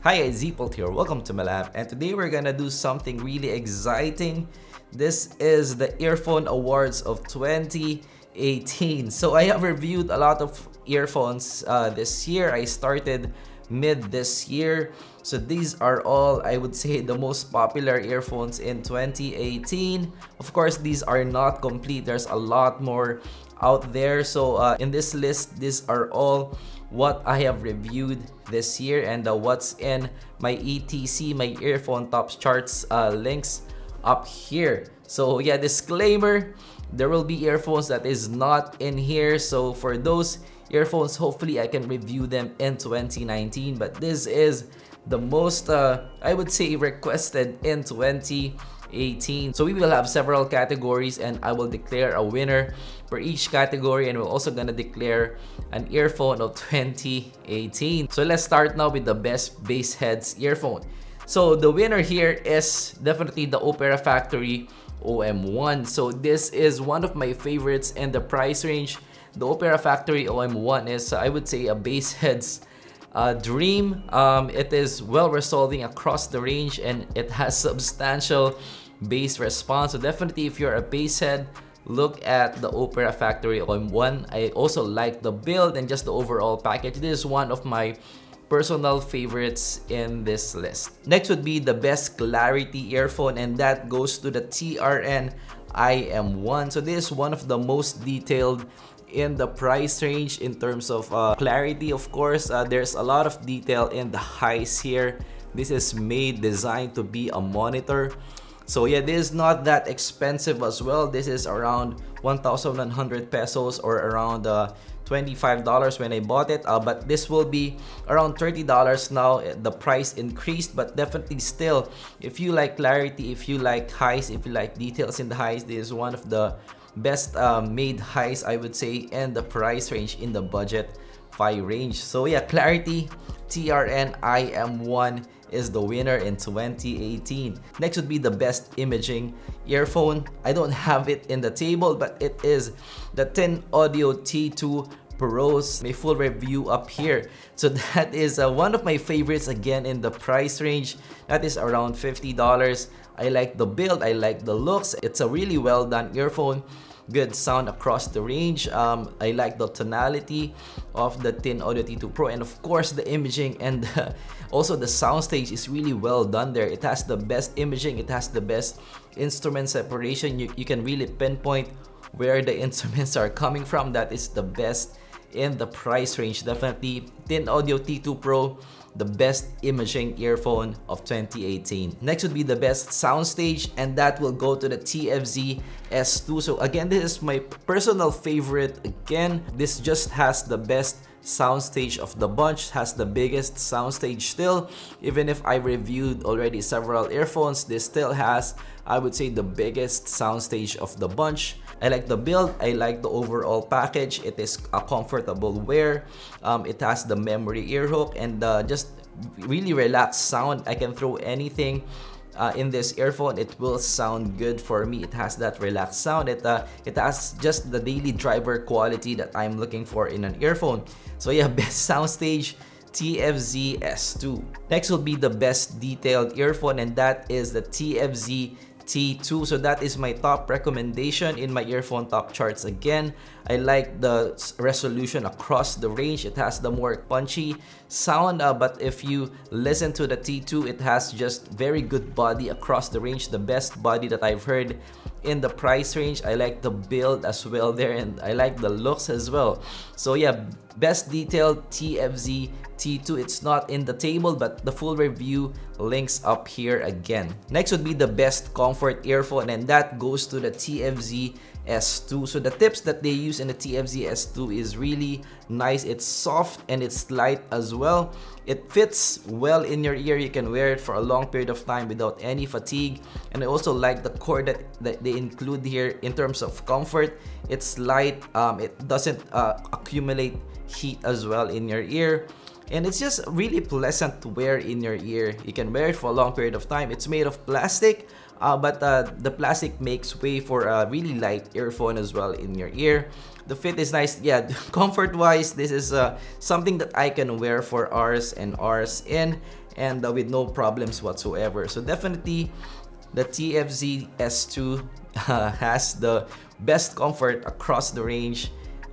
Hi, zpolt here. Welcome to my lab, and today we're gonna do something really exciting. This is the Earphone Awards of 2018. So I have reviewed a lot of earphones this year. I started mid this year. So these are all, I would say, the most popular earphones in 2018. Of course, these are not complete. There's a lot more out there. So in this list, these are all what I have reviewed this year, and what's in my ETC, my earphone top charts links up here. So yeah, disclaimer, there will be earphones that is not in here. So for those earphones, hopefully I can review them in 2019, but this is the most I would say requested in 2018. So we will have several categories, and I will declare a winner for each category, and we're also gonna declare an earphone of 2018. So let's start now with the best bass heads earphone. So the winner here is definitely the Opera Factory OM1. So this is one of my favorites in the price range. The Opera Factory OM1 is, I would say, a bass head's dream. It is well resolving across the range, and it has substantial bass response. So definitely, if you're a bass head, look at the Opera Factory OM1. I also like the build and just the overall package. This is one of my personal favorites in this list. Next would be the best clarity earphone, and that goes to the TRN IEM1. So this is one of the most detailed in the price range in terms of clarity. Of course, there's a lot of detail in the highs here. This is designed to be a monitor. So yeah, this is not that expensive as well. This is around 1,100 pesos, or around $25 when I bought it, but this will be around $30 now. The price increased, but definitely still, if you like clarity, if you like highs, if you like details in the highs, this is one of the best made highs, I would say, in the price range, in the budget fi range. So yeah, clarity TRN IEM1 is the winner in 2018. Next would be the best imaging earphone. I don't have it in the table, but it is the Tin Audio T2 Pros. My full review up here. So that is one of my favorites, again, in the price range. That is around $50. I like the build, I like the looks. It's a really well done earphone. Good sound across the range. I like the tonality of the Tin Audio T2 Pro, and of course the imaging and also the soundstage is really well done there. It has the best imaging, it has the best instrument separation. You can really pinpoint where the instruments are coming from. That is the best in the price range. Definitely Tin Audio T2 Pro, the best imaging earphone of 2018. Next would be the best soundstage, and that will go to the TFZ S2. So again, this is my personal favorite. Again, this just has the best soundstage of the bunch, has the biggest soundstage still. Even if I reviewed already several earphones, this still has, I would say, the biggest soundstage of the bunch. I like the build, I like the overall package. It is a comfortable wear. It has the memory ear hook, and just really relaxed sound. I can throw anything in this earphone, it will sound good for me. It has that relaxed sound. It has just the daily driver quality that I'm looking for in an earphone. So yeah, best soundstage, TFZ S2. Next will be the best detailed earphone, and that is the TFZ T2. So that is my top recommendation in my earphone top charts. Again, I like the resolution across the range. It has the more punchy sound, but if you listen to the T2, it has just very good body across the range, the best body that I've heard in the price range. I like the build as well there, and I like the looks as well. So yeah, best detailed TFZ T2. It's not in the table, but the full review links up here again. Next would be the best comfort earphone, and that goes to the TFZ S2. So the tips that they use in the TFZ S2 is really nice. It's soft and it's light as well. It fits well in your ear. You can wear it for a long period of time without any fatigue. And I also like the cord that they include here in terms of comfort. It's light. It doesn't accumulate heat as well in your ear. And it's just really pleasant to wear in your ear. You can wear it for a long period of time. It's made of plastic, but the plastic makes way for a really light earphone as well in your ear. The fit is nice. Yeah, comfort wise, this is something that I can wear for hours and hours in, and with no problems whatsoever. So definitely the TFZ S2 has the best comfort across the range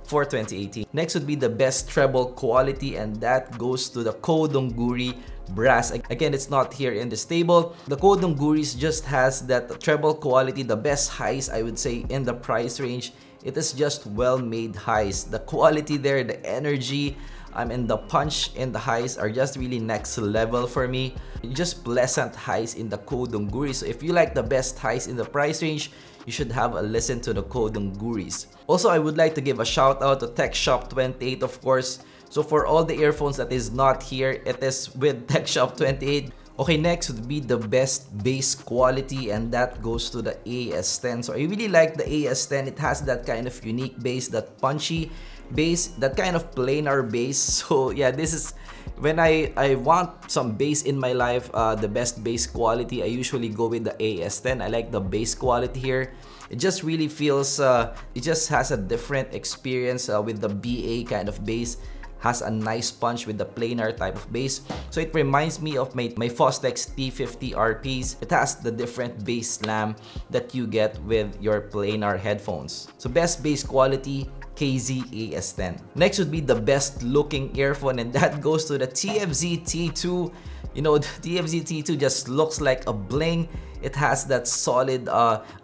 for 2018. Next would be the best treble quality, and that goes to the Kodonguri brass. Again, it's not here in this table. The Kodonguris just has that treble quality, the best highs I would say in the price range. It is just well-made highs. The quality there, the energy, and the punch in the highs are just really next level for me. Just pleasant highs in the Kodonguri. So if you like the best highs in the price range, you should have a listen to the Kodonguris. Also, I would like to give a shout out to Tech Shop 28, of course. So for all the earphones that is not here, it is with Tech Shop 28. Okay, next would be the best bass quality, and that goes to the AS10. So I really like the AS10. It has that kind of unique bass, that punchy bass, that kind of planar bass. So yeah, this is when I want some bass in my life, the best bass quality, I usually go with the AS10. I like the bass quality here. It just really feels, it just has a different experience with the BA kind of bass. Has a nice punch with the planar type of bass. So it reminds me of my Fostex T50 RPs. It has the different bass slam that you get with your planar headphones. So best bass quality, KZ AS10. Next would be the best looking earphone, and that goes to the TFZ T2. You know, the TFZ T2 just looks like a bling. It has that solid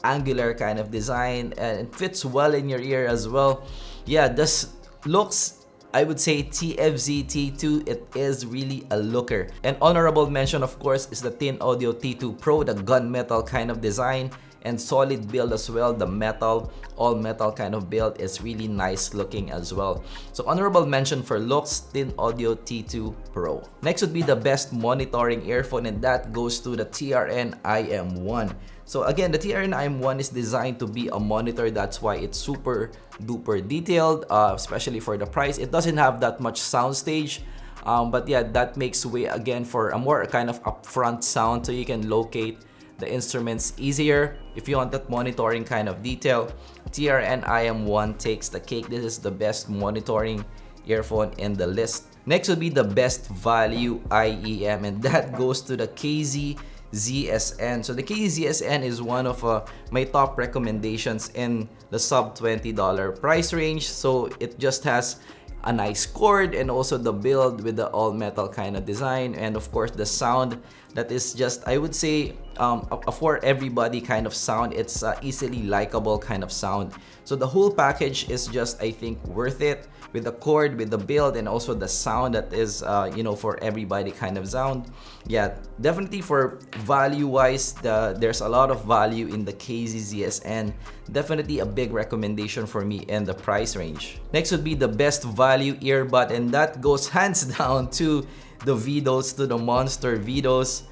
angular kind of design, and it fits well in your ear as well. Yeah, this looks, I would say, TFZ T2, it is really a looker. An honorable mention, of course, is the Thin Audio T2 Pro, the gunmetal kind of design and solid build as well. The metal, all metal kind of build is really nice looking as well. So honorable mention for looks, Thin Audio T2 Pro. Next would be the best monitoring earphone, and that goes to the TRN IM1. So again, the TRN IM1 is designed to be a monitor. That's why it's super duper detailed, especially for the price. It doesn't have that much SOUNDSTAGE, but yeah, that makes way again for a more kind of upfront sound, so you can locate the instruments easier. If you want that monitoring kind of detail, TRN IM1 takes the cake. This is the best monitoring earphone in the list. Next would be the best value IEM, and that goes to the KZ ZSN. So the KZSN is one of my top recommendations in the sub $20 price range. So it just has a nice cord, and also the build with the all metal kind of design, and of course the sound that is just, I would say, a for everybody kind of sound. It's easily likable kind of sound. So the whole package is just, I think, worth it, with the cord, with the build, and also the sound that is, you know, for everybody kind of sound. Yeah, definitely for value wise, there's a lot of value in the KZZSN. Definitely a big recommendation for me in the price range. Next would be the best value earbud, and that goes hands down to the Vidos, to the Monster Vidos.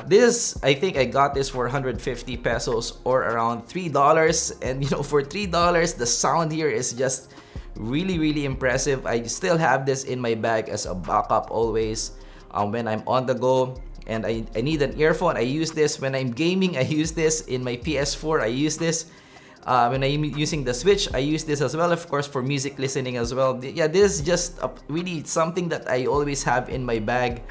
This, I think I got this for 150 pesos or around $3, and you know, for $3 the sound here is just really impressive. I still have this in my bag as a backup always when I'm on the go and I need an earphone. I use this when I'm gaming. I use this in my PS4. I use this when I'm using the Switch. I use this as well, of course, for music listening as well. Yeah, this is just really something that I always have in my bag.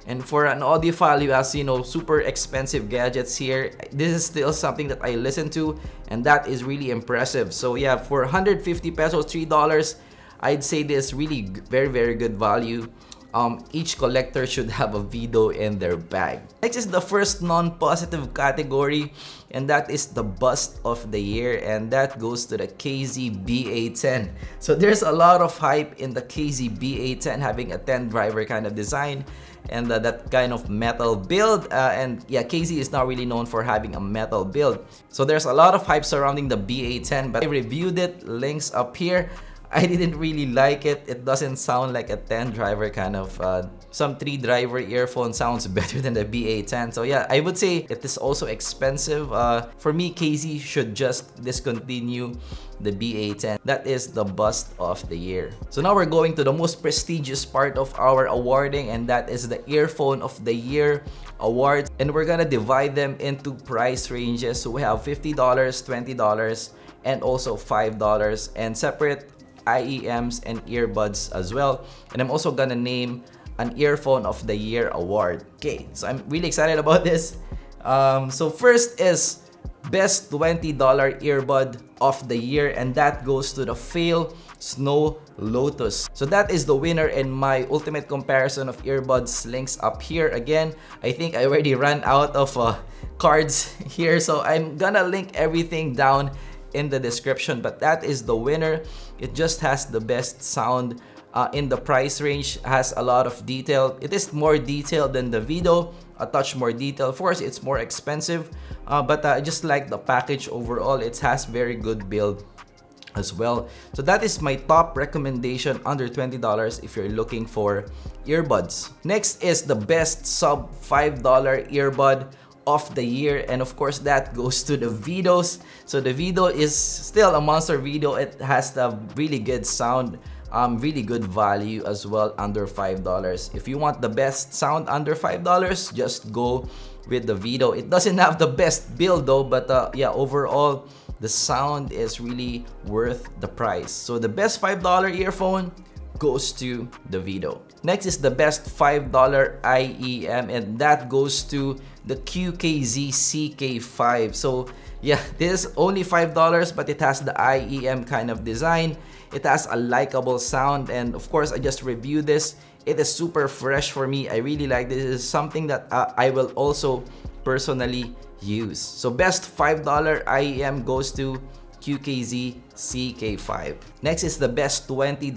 And for an audiophile who has, you know, super expensive gadgets here, this is still something that I listen to, and that is really impressive. So yeah, for 150 pesos, $3, I'd say this really very good value. Each collector should have a Vido in their bag. Next is the first non-positive category, and that is the bust of the year, and that goes to the KZ BA10. So there's a lot of hype in the KZ BA10 having a 10 driver kind of design and that kind of metal build, and yeah, KZ is not really known for having a metal build. So there's a lot of hype surrounding the BA10, but I reviewed it, links up here. I didn't really like it. It doesn't sound like a 10 driver kind of, some 3 driver earphone sounds better than the BA10. So yeah, I would say it is also expensive. For me, KZ should just discontinue the BA10. That is the bust of the year. So now we're going to the most prestigious part of our awarding, and that is the Earphone of the Year awards. And we're gonna divide them into price ranges. So we have $50, $20, and also $5, and separate IEMs and earbuds as well. And I'm also gonna name an Earphone of the Year award. Okay, so I'm really excited about this. So first is Best $20 Earbud of the Year, and that goes to the Fail Snow Lotus. So that is the winner in my ultimate comparison of earbuds. Links up here. Again, I think I already ran out of cards here, so I'm gonna link everything down in the description, but that is the winner. It just has the best sound in the price range, has a lot of detail. It is more detailed than the Vido, a touch more detail. Of course, it's more expensive, but I just like the package overall. It has very good build as well. So that is my top recommendation under $20 if you're looking for earbuds. Next is the best sub $5 earbud of the year, and of course that goes to the Vidos. So the Vido is still a monster Vido. It has the really good sound, really good value as well under $5. If you want the best sound under $5, just go with the Vido. It doesn't have the best build though, but yeah, overall the sound is really worth the price. So the best $5 earphone goes to the Vido. Next is the best $5 IEM, and that goes to the QKZ CK5. So yeah, this is only $5, but it has the IEM kind of design. It has a likable sound, and of course I just reviewed this. It is super fresh for me. I really like this. It is something that I will also personally use. So best $5 IEM goes to QKZ CK5. Next is the best $20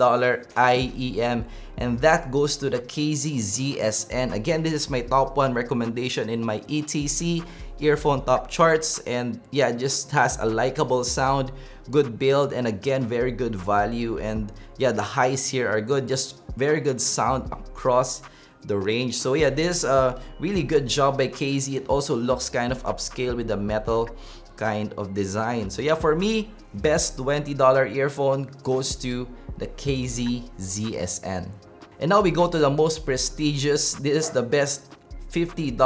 IEM, and that goes to the KZ-ZSN. Again, this is my top 1 recommendation in my ETC earphone top charts, and yeah, it just has a likable sound, good build, and again, very good value. And yeah, the highs here are good, just very good sound across the range. So yeah, this is a really good job by KZ. It also looks kind of upscale with the metal kind of design. So yeah, for me, best $20 earphone goes to the KZ-ZSN. And now we go to the most prestigious. This is the best $50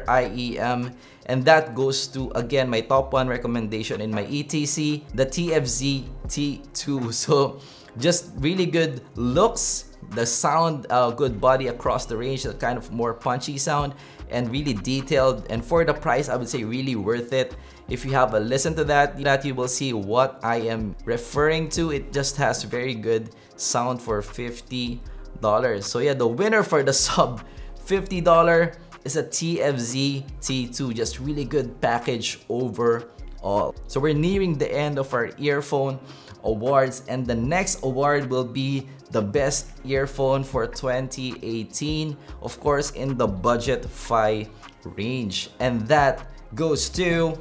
IEM, and that goes to, again, my top 1 recommendation in my ETC, the TFZ T2. So just really good looks, the sound, good body across the range, the kind of more punchy sound, and really detailed. And for the price, I would say really worth it. If you have a listen to that, you will see what I am referring to. It just has very good sound for $50. So yeah, the winner for the sub $50 is a TFZ T2. Just really good package overall. So we're nearing the end of our earphone awards, and the next award will be the best earphone for 2018, of course in the budgetfi range, and that goes to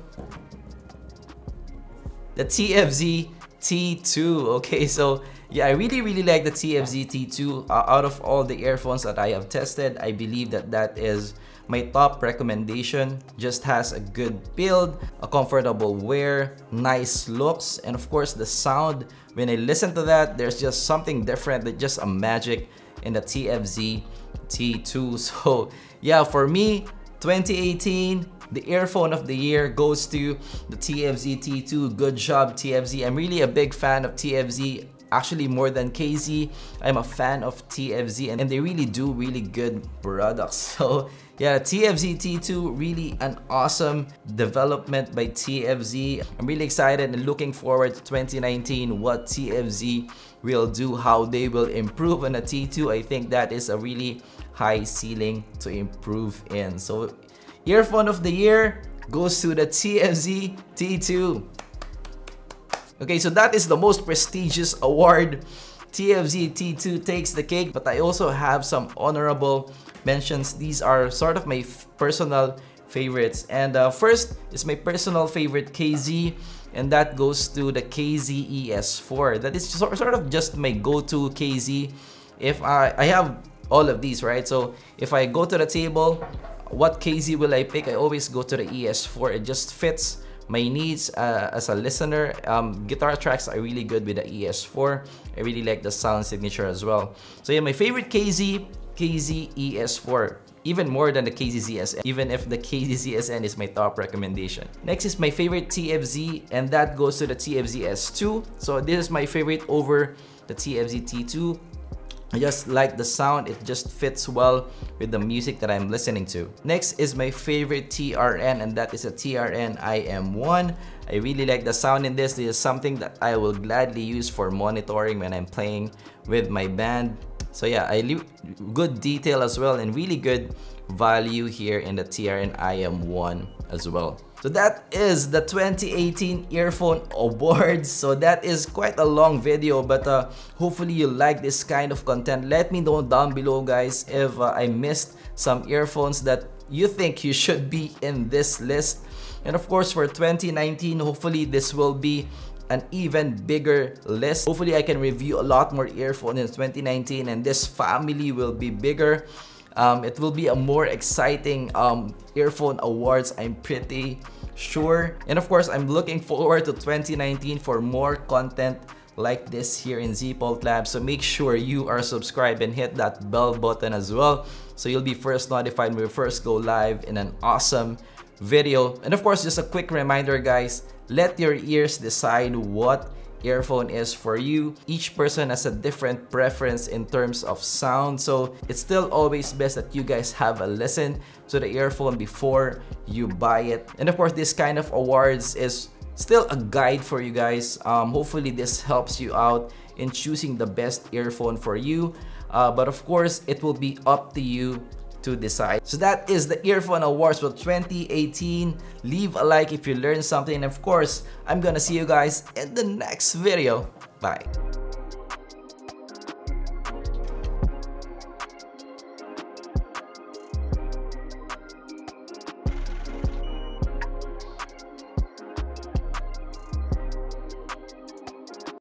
the TFZ T2. Okay, so yeah, I really like the TFZ T2. Out of all the earphones that I have tested, I believe that that is my top recommendation. Just has a good build, a comfortable wear, nice looks, and of course the sound. When I listen to that, there's just something different, that just a magic in the TFZ T2. So yeah, for me, 2018, the earphone of the year goes to the TFZ T2. Good job, TFZ. I'm really a big fan of TFZ. Actually, more than KZ, I'm a fan of TFZ, and they really do really good products. So yeah, TFZ T2, really an awesome development by TFZ. I'm really excited and looking forward to 2019, what TFZ will do, how they will improve on a T2. I think that is a really high ceiling to improve in. So earphone of the year goes to the TFZ T2. Okay, so that is the most prestigious award. TFZ T2 takes the cake, but I also have some honorable mentions. These are sort of my personal favorites. And first is my personal favorite, KZ, and that goes to the KZ ES4. That is sort of just my go-to KZ. If I have all of these, right? So if I go to the table, what KZ will I pick? I always go to the ES4. It just fits my needs as a listener. Guitar tracks are really good with the ES4. I really like the sound signature as well. So yeah, my favorite KZ ES4. even more than the KZZSN, even if the KZZSN is my top recommendation. Next is my favorite TFZ, and that goes to the TFZ S2. So this is my favorite over the TFZ T2. I just like the sound, it just fits well with the music that I'm listening to. Next is my favorite TRN, and that is a TRN IEM1. I really like the sound in this. This is something that I will gladly use for monitoring when I'm playing with my band. So yeah, good detail as well, and really good value here in the TRN IEM1 as well. So that is the 2018 Earphone Awards. So that is quite a long video, but hopefully you like this kind of content. Let me know down below, guys, if I missed some earphones that you think you should be in this list. And of course, for 2019, hopefully this will be an even bigger list. Hopefully I can review a lot more earphones in 2019, and this family will be bigger. It will be a more exciting earphone awards, I'm pretty sure. And of course, I'm looking forward to 2019 for more content like this here in zpolt Lab. So make sure you are subscribed and hit that bell button as well, so you'll be first notified when we first go live in an awesome video. And of course, just a quick reminder, guys, let your ears decide what earphone is for you. Each person has a different preference in terms of sound, so it's still always best that you guys have a listen to the earphone before you buy it. And of course, this kind of awards is still a guide for you guys. Hopefully this helps you out in choosing the best earphone for you, but of course it will be up to you to decide. So that is the Earphone Awards for 2018. Leave a like if you learned something, and of course, I'm gonna see you guys in the next video. Bye.